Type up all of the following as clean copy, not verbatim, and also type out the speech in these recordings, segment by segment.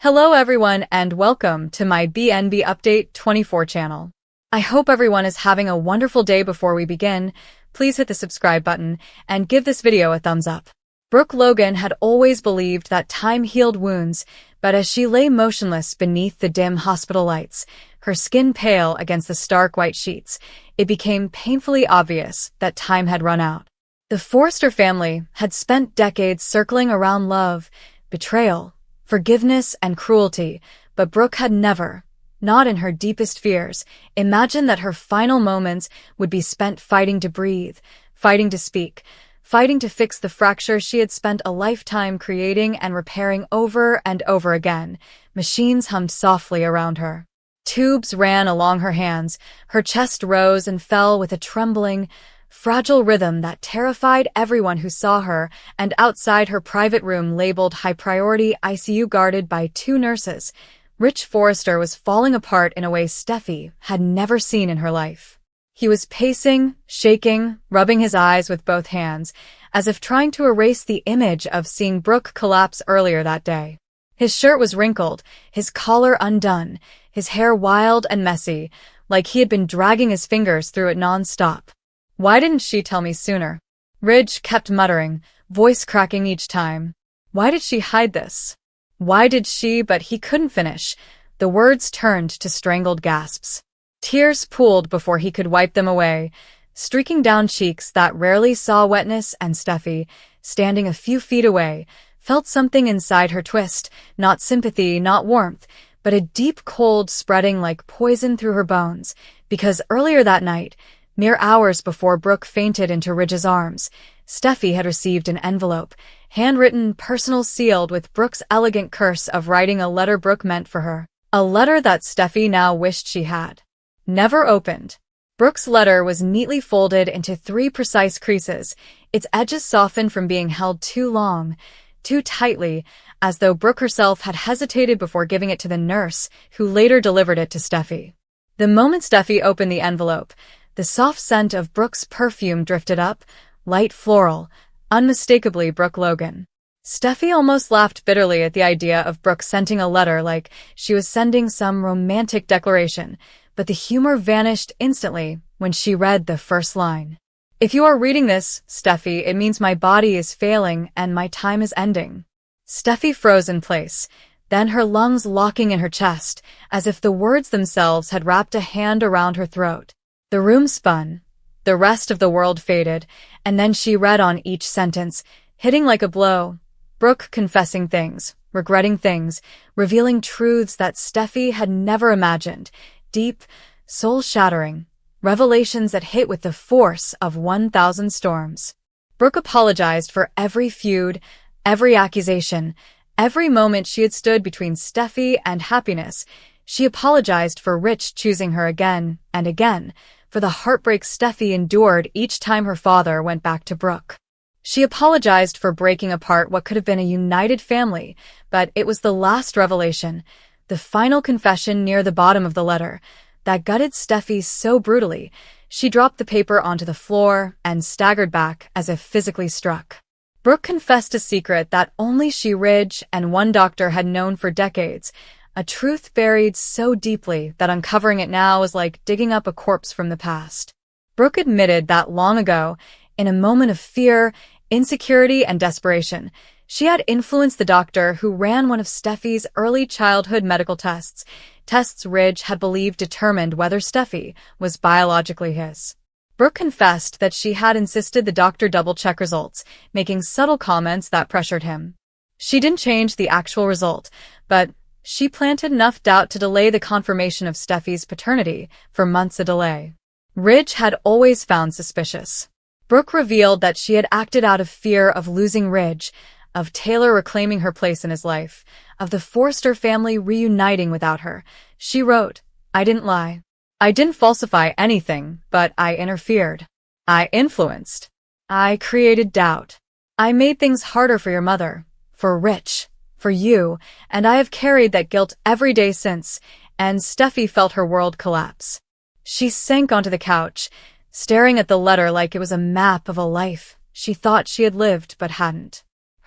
Hello everyone and welcome to my BNB Update 24 channel. I hope everyone is having a wonderful day. Before we begin, please hit the subscribe button and give this video a thumbs up. Brooke Logan had always believed that time healed wounds, but as she lay motionless beneath the dim hospital lights, her skin pale against the stark white sheets, it became painfully obvious that time had run out. The Forrester family had spent decades circling around love, betrayal, forgiveness, and cruelty, but Brooke had never, not in her deepest fears, imagined that her final moments would be spent fighting to breathe, fighting to speak, fighting to fix the fracture she had spent a lifetime creating and repairing over and over again. Machines hummed softly around her. Tubes ran along her hands, her chest rose and fell with a trembling, fragile rhythm that terrified everyone who saw her, and outside her private room labeled high-priority ICU guarded by 2 nurses, Rich Forrester was falling apart in a way Steffi had never seen in her life. He was pacing, shaking, rubbing his eyes with both hands, as if trying to erase the image of seeing Brooke collapse earlier that day. His shirt was wrinkled, his collar undone, his hair wild and messy, like he had been dragging his fingers through it non-stop. "Why didn't she tell me sooner?" Ridge kept muttering, voice cracking each time. Why did she hide this? Why did she? But he couldn't finish. The words turned to strangled gasps. Tears pooled before he could wipe them away, streaking down cheeks that rarely saw wetness, and Steffi, standing a few feet away, felt something inside her twist, not sympathy, not warmth, but a deep cold spreading like poison through her bones, because earlier that night, mere hours before Brooke fainted into Ridge's arms, Steffi had received an envelope, handwritten, personal, sealed with Brooke's elegant curse of writing a letter Brooke meant for her. A letter that Steffi now wished she had never opened. Brooke's letter was neatly folded into 3 precise creases, its edges softened from being held too long, too tightly, as though Brooke herself had hesitated before giving it to the nurse, who later delivered it to Steffi. The moment Steffi opened the envelope, the soft scent of Brooke's perfume drifted up, light floral, unmistakably Brooke Logan. Steffi almost laughed bitterly at the idea of Brooke sending a letter like she was sending some romantic declaration, but the humor vanished instantly when she read the first line. "If you are reading this, Steffi, it means my body is failing and my time is ending." Steffi froze in place, then her lungs locking in her chest, as if the words themselves had wrapped a hand around her throat. The room spun, the rest of the world faded, and then she read on each sentence, hitting like a blow. Brooke confessing things, regretting things, revealing truths that Steffi had never imagined, deep, soul-shattering, revelations that hit with the force of 1,000 storms. Brooke apologized for every feud, every accusation, every moment she had stood between Steffi and happiness. She apologized for Rich choosing her again and again, for the heartbreak Steffi endured each time her father went back to Brooke. She apologized for breaking apart what could have been a united family, but it was the last revelation, the final confession near the bottom of the letter, that gutted Steffi so brutally, she dropped the paper onto the floor and staggered back as if physically struck. Brooke confessed a secret that only she, Ridge, and one doctor had known for decades, a truth buried so deeply that uncovering it now was like digging up a corpse from the past. Brooke admitted that long ago, in a moment of fear, insecurity, and desperation, she had influenced the doctor who ran one of Steffi's early childhood medical tests, tests Ridge had believed determined whether Steffi was biologically his. Brooke confessed that she had insisted the doctor double-check results, making subtle comments that pressured him. She didn't change the actual result, but she planted enough doubt to delay the confirmation of Steffi's paternity for months. A delay Ridge had always found suspicious. Brooke revealed that she had acted out of fear of losing Ridge, of Taylor reclaiming her place in his life, of the Forrester family reuniting without her. She wrote, "I didn't lie. I didn't falsify anything, but I interfered. I influenced. I created doubt. I made things harder for your mother, for Rich, for you, and I have carried that guilt every day since," and Steffi felt her world collapse. She sank onto the couch, staring at the letter like it was a map of a life she thought she had lived but hadn't.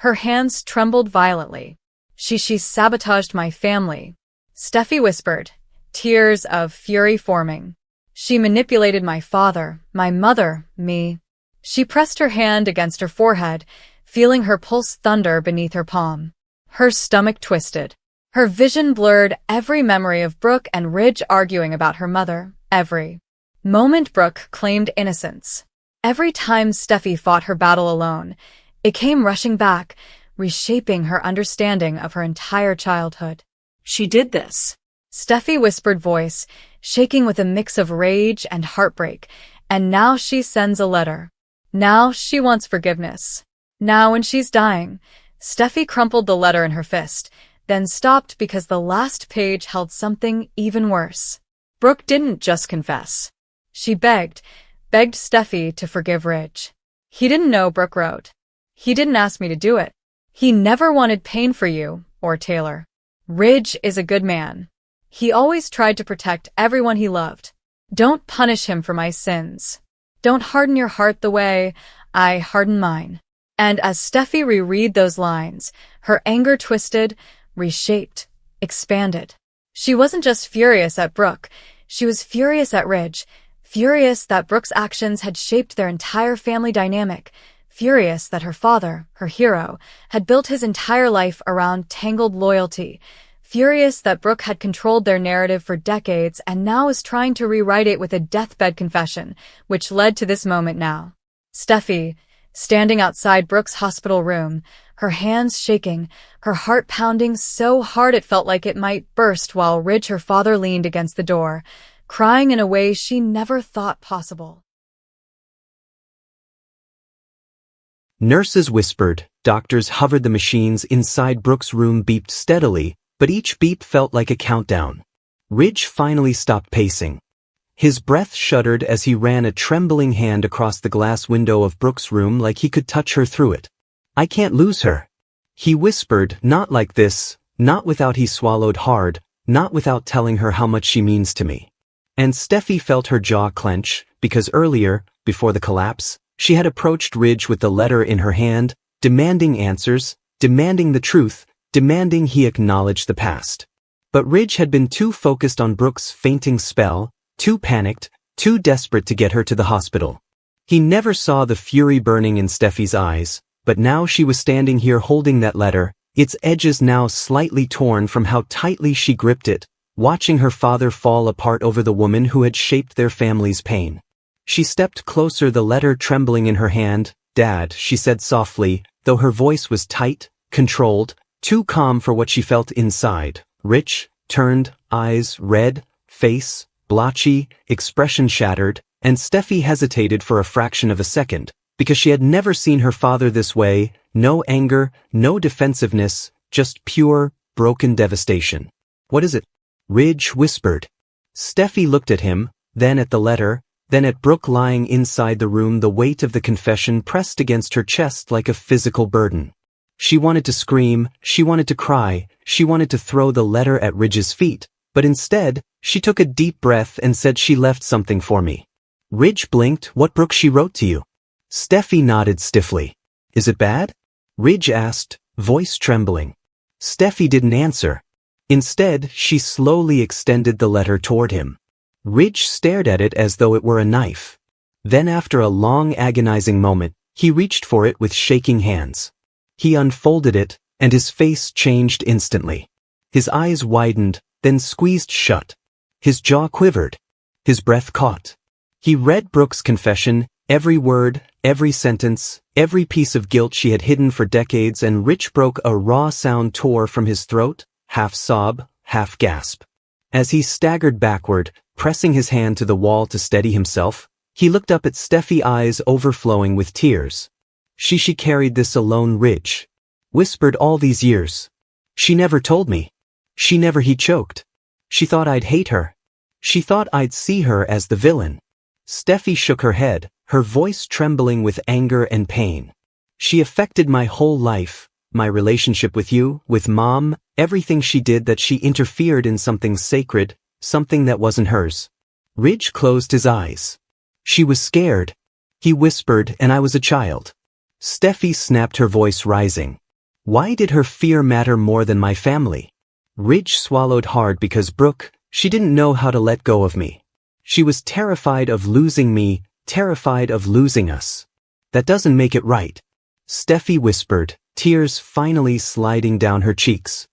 Her hands trembled violently. She sabotaged my family. Steffi whispered, tears of fury forming. She manipulated my father, my mother, me. She pressed her hand against her forehead, feeling her pulse thunder beneath her palm. Her stomach twisted. Her vision blurred every memory of Brooke and Ridge arguing about her mother, every moment Brooke claimed innocence. Every time Steffi fought her battle alone, it came rushing back, reshaping her understanding of her entire childhood. She did this. Steffi whispered voice, shaking with a mix of rage and heartbreak, and now she sends a letter. Now she wants forgiveness. Now when she's dying, Steffi crumpled the letter in her fist, then stopped because the last page held something even worse. Brooke didn't just confess. She begged Steffi to forgive Ridge. He didn't know Brooke wrote. He didn't ask me to do it. He never wanted pain for you or Taylor. Ridge is a good man. He always tried to protect everyone he loved. Don't punish him for my sins. Don't harden your heart the way I harden mine. And as Steffi reread those lines, her anger twisted, reshaped, expanded. She wasn't just furious at Brooke, she was furious at Ridge, furious that Brooke's actions had shaped their entire family dynamic, furious that her father, her hero, had built his entire life around tangled loyalty, furious that Brooke had controlled their narrative for decades and now was trying to rewrite it with a deathbed confession, which led to this moment now. Steffi, standing outside Brooke's hospital room, her hands shaking, her heart pounding so hard it felt like it might burst while Ridge, her father, leaned against the door, crying in a way she never thought possible. Nurses whispered, doctors hovered, the machines inside Brooke's room beeped steadily, but each beep felt like a countdown. Ridge finally stopped pacing. His breath shuddered as he ran a trembling hand across the glass window of Brooke's room like he could touch her through it. I can't lose her. He whispered, not like this, not without. He swallowed hard, not without telling her how much she means to me. And Steffi felt her jaw clench, because earlier, before the collapse, she had approached Ridge with the letter in her hand, demanding answers, demanding the truth, demanding he acknowledge the past. But Ridge had been too focused on Brooke's fainting spell, too panicked, too desperate to get her to the hospital. He never saw the fury burning in Steffi's eyes, but now she was standing here holding that letter, its edges now slightly torn from how tightly she gripped it, watching her father fall apart over the woman who had shaped their family's pain. She stepped closer, the letter trembling in her hand. Dad, she said softly, though her voice was tight, controlled, too calm for what she felt inside. Rich, turned, eyes red, face blotchy, expression shattered, and Steffi hesitated for a fraction of a second, because she had never seen her father this way, no anger, no defensiveness, just pure, broken devastation. What is it? Ridge whispered. Steffi looked at him, then at the letter, then at Brooke lying inside the room, the weight of the confession pressed against her chest like a physical burden. She wanted to scream, she wanted to cry, she wanted to throw the letter at Ridge's feet, but instead, she took a deep breath and said, she left something for me. Ridge blinked. What, Brooke? She wrote to you? Steffi nodded stiffly. Is it bad? Ridge asked, voice trembling. Steffi didn't answer. Instead, she slowly extended the letter toward him. Ridge stared at it as though it were a knife. Then after a long agonizing moment, he reached for it with shaking hands. He unfolded it, and his face changed instantly. His eyes widened, then squeezed shut. His jaw quivered. His breath caught. He read Brooke's confession, every word, every sentence, every piece of guilt she had hidden for decades, and Ridge broke. A raw sound tore from his throat, half sob, half gasp. As he staggered backward, pressing his hand to the wall to steady himself, he looked up at Steffi, eyes overflowing with tears. She carried this alone, Ridge whispered, all these years. She never told me. She never. He choked. She thought I'd hate her. She thought I'd see her as the villain. Steffi shook her head, her voice trembling with anger and pain. She affected my whole life, my relationship with you, with Mom, everything she did. That she interfered in something sacred, something that wasn't hers. Ridge closed his eyes. She was scared. He whispered, and I was a child. Steffi snapped, her voice rising. Why did her fear matter more than my family? Ridge swallowed hard because Brooke, she didn't know how to let go of me. She was terrified of losing me, terrified of losing us. That doesn't make it right. Steffi whispered, tears finally sliding down her cheeks.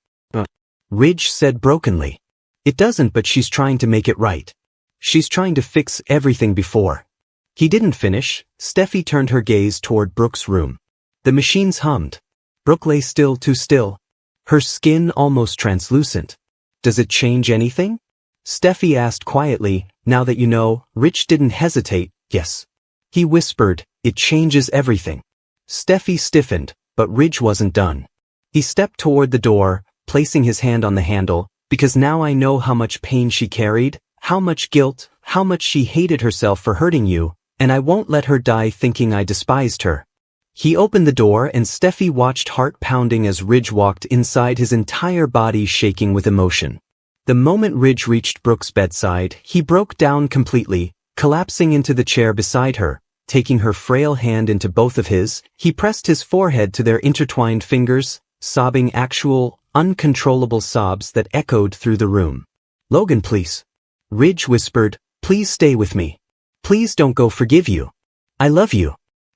Ridge said brokenly. It doesn't, but she's trying to make it right. She's trying to fix everything before. He didn't finish. Steffi turned her gaze toward Brooke's room. The machines hummed. Brooke lay still, too still. Her skin almost translucent. Does it change anything? Steffi asked quietly. Now that you know. Ridge didn't hesitate. Yes. He whispered, it changes everything. Steffi stiffened, but Ridge wasn't done. He stepped toward the door, placing his hand on the handle, because now I know how much pain she carried, how much guilt, how much she hated herself for hurting you, and I won't let her die thinking I despised her. He opened the door and Steffi watched, heart pounding, as Ridge walked inside, his entire body shaking with emotion. The moment Ridge reached Brooke's bedside, he broke down completely, collapsing into the chair beside her. Taking her frail hand into both of his, he pressed his forehead to their intertwined fingers, sobbing actual, uncontrollable sobs that echoed through the room. Logan, please. Ridge whispered, please stay with me. Please don't go, forgive you. I love you.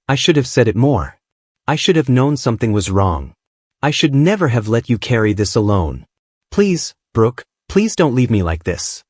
I should have said it more. I should have known something was wrong. I should never have let you carry this alone. Please, Brooke, please don't leave me like this.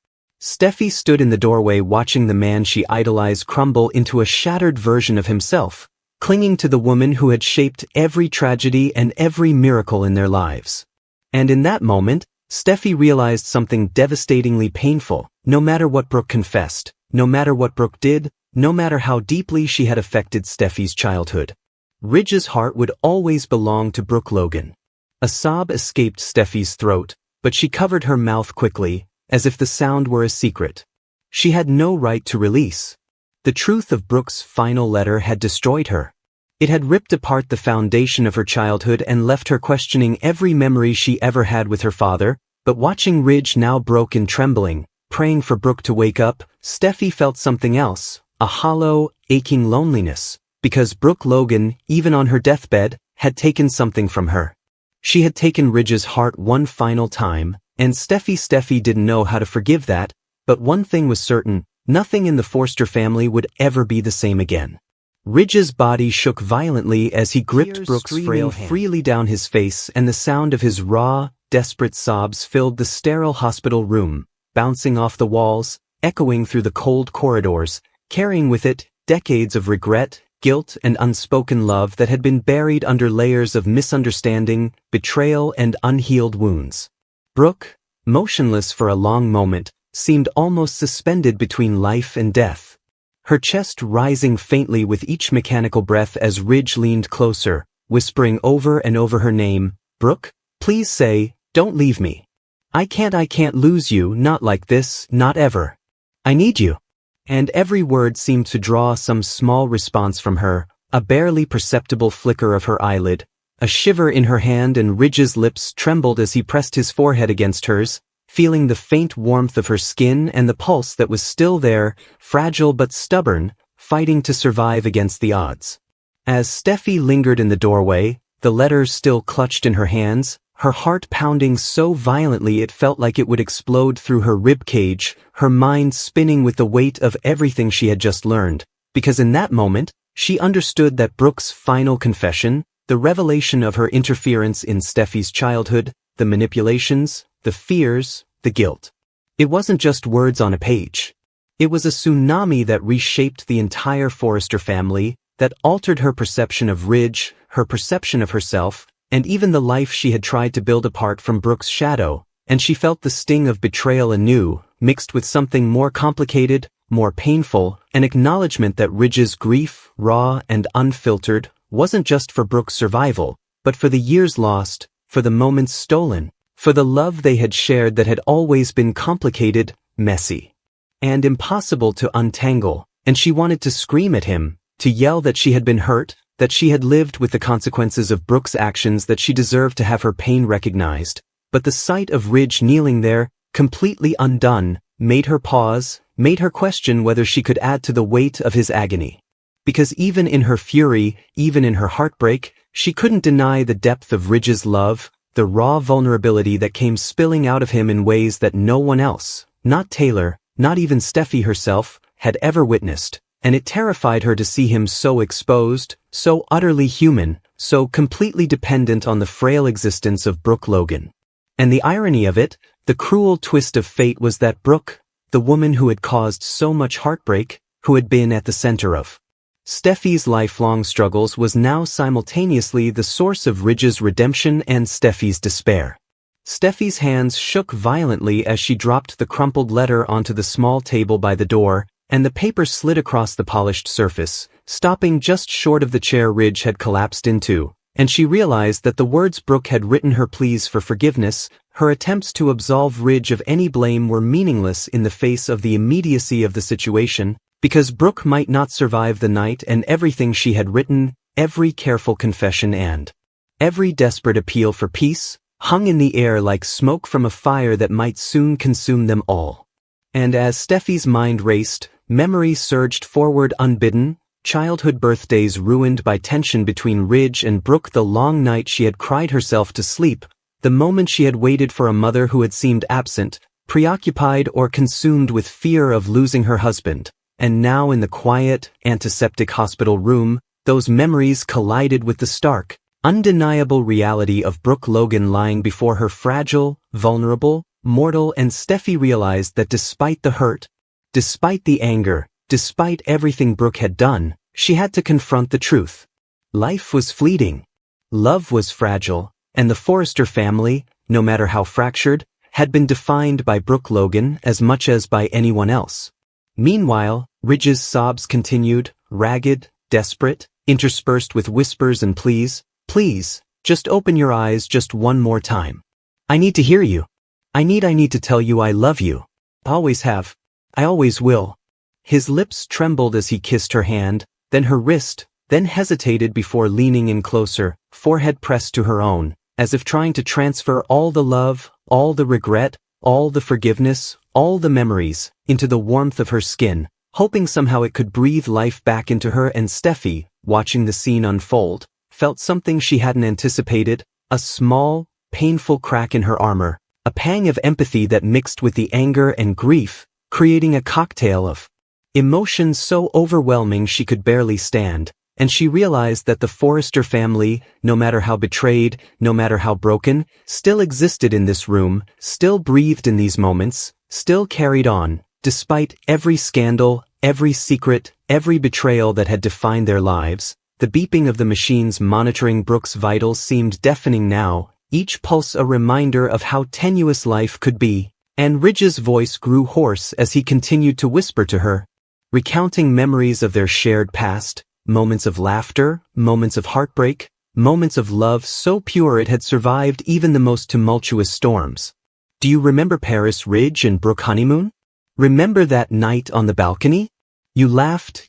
Steffi stood in the doorway watching the man she idolized crumble into a shattered version of himself, clinging to the woman who had shaped every tragedy and every miracle in their lives. And in that moment, Steffi realized something devastatingly painful. No matter what Brooke confessed, no matter what Brooke did, no matter how deeply she had affected Steffi's childhood, Ridge's heart would always belong to Brooke Logan. A sob escaped Steffi's throat, but she covered her mouth quickly, as if the sound were a secret. She had no right to release. The truth of Brooke's final letter had destroyed her. It had ripped apart the foundation of her childhood and left her questioning every memory she ever had with her father, but watching Ridge now broke and trembling, praying for Brooke to wake up, Steffi felt something else, a hollow, aching loneliness, because Brooke Logan, even on her deathbed, had taken something from her. She had taken Ridge's heart one final time, and Steffi didn't know how to forgive that, but one thing was certain, nothing in the Forrester family would ever be the same again. Ridge's body shook violently as he gripped Brooke's frail hand freely down his face, and the sound of his raw, desperate sobs filled the sterile hospital room, bouncing off the walls, echoing through the cold corridors, carrying with it decades of regret, guilt, and unspoken love that had been buried under layers of misunderstanding, betrayal, and unhealed wounds. Brooke, motionless for a long moment, seemed almost suspended between life and death. Her chest rising faintly with each mechanical breath as Ridge leaned closer, whispering over and over her name, Brooke, please say, don't leave me. I can't lose you, not like this, not ever. I need you. And every word seemed to draw some small response from her, a barely perceptible flicker of her eyelid, a shiver in her hand, and Ridge's lips trembled as he pressed his forehead against hers, feeling the faint warmth of her skin and the pulse that was still there, fragile but stubborn, fighting to survive against the odds. As Steffi lingered in the doorway, the letters still clutched in her hands, her heart pounding so violently it felt like it would explode through her rib cage, her mind spinning with the weight of everything she had just learned, because in that moment, she understood that Brooke's final confession, the revelation of her interference in Steffi's childhood, the manipulations, the fears, the guilt. It wasn't just words on a page. It was a tsunami that reshaped the entire Forrester family, that altered her perception of Ridge, her perception of herself, and even the life she had tried to build apart from Brooke's shadow, and she felt the sting of betrayal anew, mixed with something more complicated, more painful, an acknowledgement that Ridge's grief, raw and unfiltered, wasn't just for Brooke's survival, but for the years lost, for the moments stolen, for the love they had shared that had always been complicated, messy, and impossible to untangle, and she wanted to scream at him, to yell that she had been hurt, that she had lived with the consequences of Brooke's actions, that she deserved to have her pain recognized. But the sight of Ridge kneeling there, completely undone, made her pause, made her question whether she could add to the weight of his agony. Because even in her fury, even in her heartbreak, She couldn't deny the depth of Ridge's love, the raw vulnerability that came spilling out of him in ways that no one else, not Taylor, not even Steffi herself, had ever witnessed, and it terrified her to see him so exposed, so utterly human, so completely dependent on the frail existence of Brooke Logan. And the irony of it, the cruel twist of fate was that Brooke, the woman who had caused so much heartbreak, who had been at the center of Steffi's lifelong struggles, was now simultaneously the source of Ridge's redemption and Steffi's despair. Steffi's hands shook violently as she dropped the crumpled letter onto the small table by the door, and the paper slid across the polished surface, stopping just short of the chair Ridge had collapsed into, and she realized that the words Brooke had written, her pleas for forgiveness, her attempts to absolve Ridge of any blame, were meaningless in the face of the immediacy of the situation, because Brooke might not survive the night, and everything she had written, every careful confession and every desperate appeal for peace, hung in the air like smoke from a fire that might soon consume them all. And as Steffi's mind raced, memories surged forward unbidden, childhood birthdays ruined by tension between Ridge and Brooke, the long night she had cried herself to sleep, the moment she had waited for a mother who had seemed absent, preoccupied or consumed with fear of losing her husband. And now in the quiet, antiseptic hospital room, those memories collided with the stark, undeniable reality of Brooke Logan lying before her, fragile, vulnerable, mortal, and Steffi realized that despite the hurt, despite the anger, despite everything Brooke had done, she had to confront the truth. Life was fleeting. Love was fragile, and the Forrester family, no matter how fractured, had been defined by Brooke Logan as much as by anyone else. Meanwhile, Ridge's sobs continued, ragged, desperate, interspersed with whispers and pleas. Please, just open your eyes just one more time. I need to hear you. I need to tell you I love you. Always have. I always will. His lips trembled as he kissed her hand, then her wrist, then hesitated before leaning in closer, forehead pressed to her own, as if trying to transfer all the love, all the regret, all the forgiveness, all the memories, into the warmth of her skin, hoping somehow it could breathe life back into her. And Steffi, watching the scene unfold, felt something she hadn't anticipated, a small, painful crack in her armor, a pang of empathy that mixed with the anger and grief, creating a cocktail of emotions so overwhelming she could barely stand. And she realized that the Forrester family, no matter how betrayed, no matter how broken, still existed in this room, still breathed in these moments, still carried on, despite every scandal, every secret, every betrayal that had defined their lives. The beeping of the machines monitoring Brooke's vitals seemed deafening now, each pulse a reminder of how tenuous life could be. And Ridge's voice grew hoarse as he continued to whisper to her, recounting memories of their shared past, moments of laughter, moments of heartbreak, moments of love so pure it had survived even the most tumultuous storms. Do you remember Paris Ridge and Brooke honeymoon? Remember that night on the balcony? You laughed,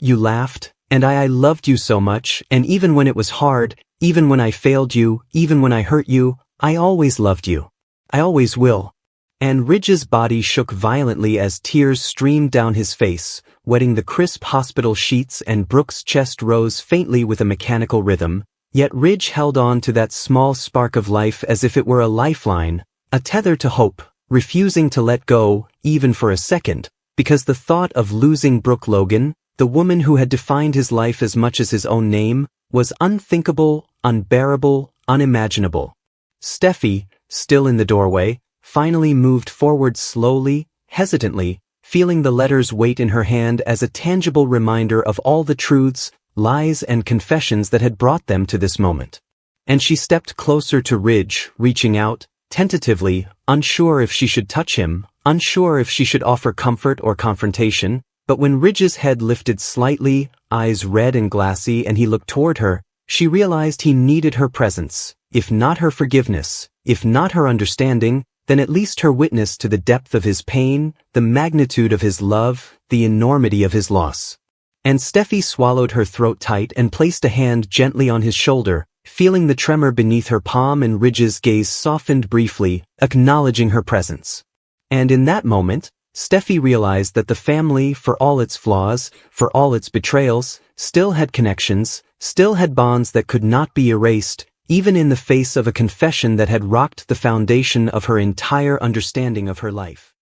and I loved you so much, and even when it was hard, even when I failed you, even when I hurt you, I always loved you. I always will. And Ridge's body shook violently as tears streamed down his face, wetting the crisp hospital sheets, and Brooke's chest rose faintly with a mechanical rhythm, yet Ridge held on to that small spark of life as if it were a lifeline, a tether to hope, refusing to let go, even for a second, because the thought of losing Brooke Logan, the woman who had defined his life as much as his own name, was unthinkable, unbearable, unimaginable. Steffi, still in the doorway, finally moved forward slowly, hesitantly, feeling the letter's weight in her hand as a tangible reminder of all the truths, lies, and confessions that had brought them to this moment. And she stepped closer to Ridge, reaching out, tentatively, unsure if she should touch him, unsure if she should offer comfort or confrontation. But when Ridge's head lifted slightly, eyes red and glassy, and he looked toward her, she realized he needed her presence, if not her forgiveness, if not her understanding, then at least her witness to the depth of his pain, the magnitude of his love, the enormity of his loss. And Steffi swallowed her throat tight and placed a hand gently on his shoulder, feeling the tremor beneath her palm, and Ridge's gaze softened briefly, acknowledging her presence. And in that moment, Steffi realized that the family, for all its flaws, for all its betrayals, still had connections, still had bonds that could not be erased, even in the face of a confession that had rocked the foundation of her entire understanding of her life.